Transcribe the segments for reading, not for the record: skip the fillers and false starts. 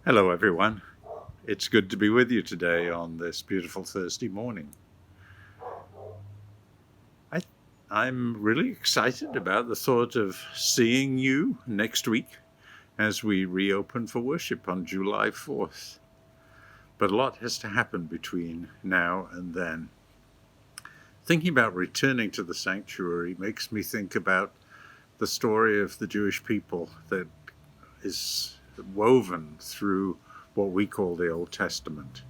Hello, everyone. It's good to be with you today on this beautiful Thursday morning. I, I'm really excited about the thought of seeing you next week as we reopen for worship on July 4th. But a lot has to happen between now and then. Thinking about returning to the sanctuary makes me think about the story of the Jewish people that is woven through what we call the Old Testament.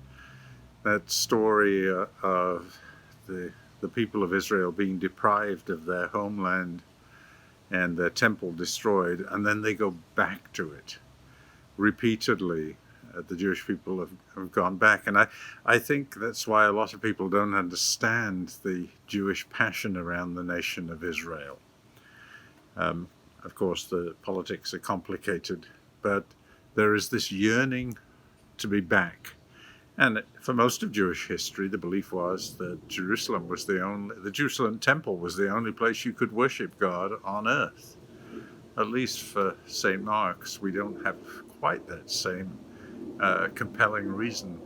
That story of the people of Israel being deprived of their homeland and their temple destroyed, and then they go back to it repeatedly. The Jewish people have gone back, and I think that's why a lot of people don't understand the Jewish passion around the nation of Israel. Of course, the politics are complicated, but there is this yearning to be back. And for most of Jewish history, the belief was that the Jerusalem temple was the only place you could worship God on earth. At least for St. Mark's, we don't have quite that same compelling reason.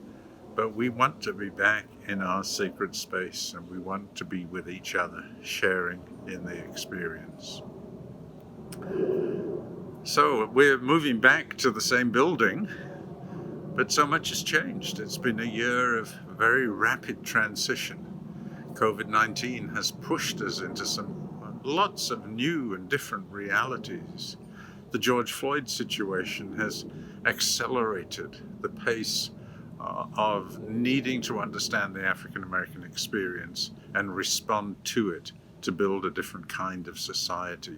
But we want to be back in our sacred space, and we want to be with each other, sharing in the experience. So we're moving back to the same building, but so much has changed. It's been a year of very rapid transition. COVID-19 has pushed us into lots of new and different realities. The George Floyd situation has accelerated the pace of needing to understand the African American experience and respond to it to build a different kind of society.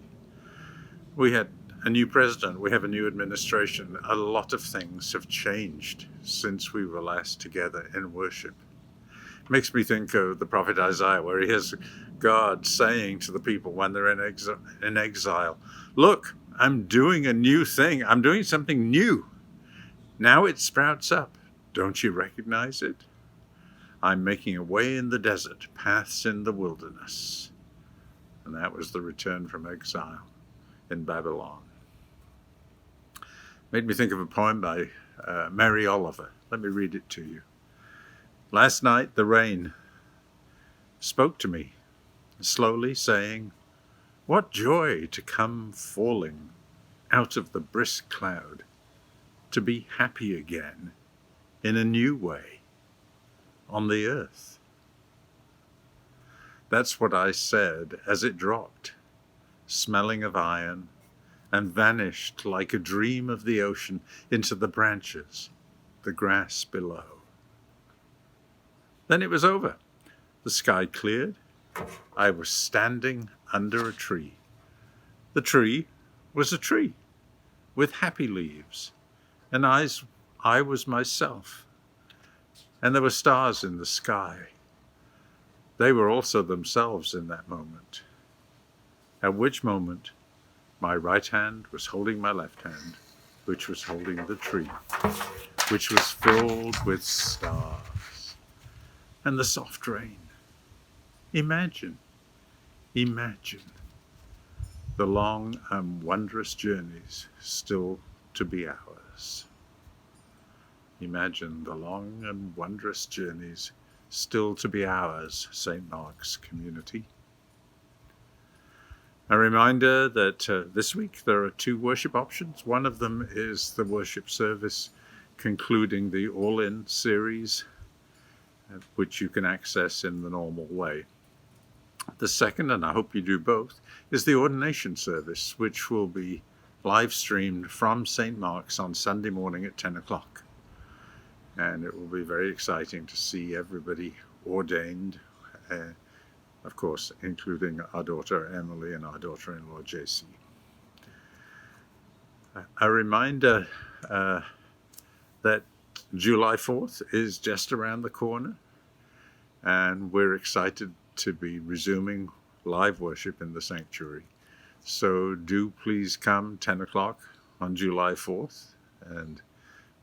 We had a new president, we have a new administration. A lot of things have changed since we were last together in worship. It makes me think of the prophet Isaiah, where he hears God saying to the people when they're in exile, "Look, I'm doing a new thing. I'm doing something new. Now it sprouts up. Don't you recognize it? I'm making a way in the desert, paths in the wilderness." And that was the return from exile in Babylon. Made me think of a poem by Mary Oliver. Let me read it to you. Last night the rain spoke to me, slowly saying, "What joy to come falling out of the brisk cloud, to be happy again in a new way on the earth." That's what I said as it dropped, smelling of iron, and vanished like a dream of the ocean into the branches, the grass below. Then it was over. The sky cleared. I was standing under a tree. The tree was a tree with happy leaves, and I was myself. And there were stars in the sky. They were also themselves in that moment. At which moment, my right hand was holding my left hand, which was holding the tree, which was filled with stars and the soft rain. Imagine the long and wondrous journeys still to be ours. Imagine the long and wondrous journeys still to be ours, St. Mark's community. A reminder that this week there are two worship options. One of them is the worship service concluding the All-In series, which you can access in the normal way. The second, and I hope you do both, is the ordination service, which will be live streamed from St. Mark's on Sunday morning at 10 o'clock. And it will be very exciting to see everybody ordained, of course, including our daughter Emily and our daughter-in-law JC. A reminder that July 4th is just around the corner, and we're excited to be resuming live worship in the sanctuary. So do please come 10 o'clock on July 4th and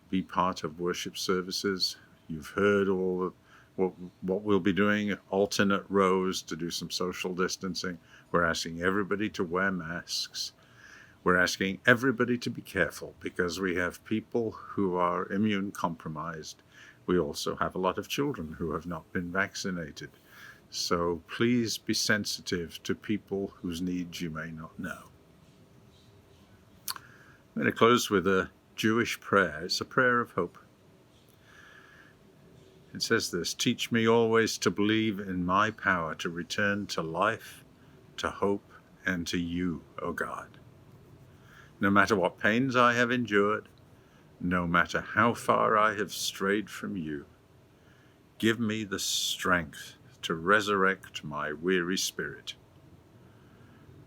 be part of worship services. You've heard all what we'll be doing, alternate rows to do some social distancing. We're asking everybody to wear masks. We're asking everybody to be careful because we have people who are immune compromised. We also have a lot of children who have not been vaccinated. So please be sensitive to people whose needs you may not know. I'm going to close with a Jewish prayer. It's a prayer of hope. It says this: teach me always to believe in my power to return to life, to hope, and to you, O God. No matter what pains I have endured, no matter how far I have strayed from you, give me the strength to resurrect my weary spirit.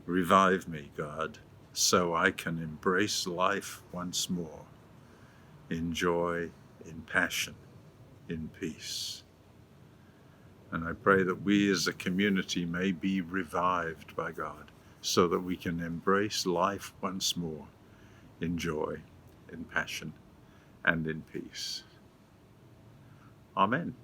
Revive me, God, so I can embrace life once more, in joy, in passion, in peace. And I pray that we as a community may be revived by God, so that we can embrace life once more, in joy, in passion, and in peace. Amen.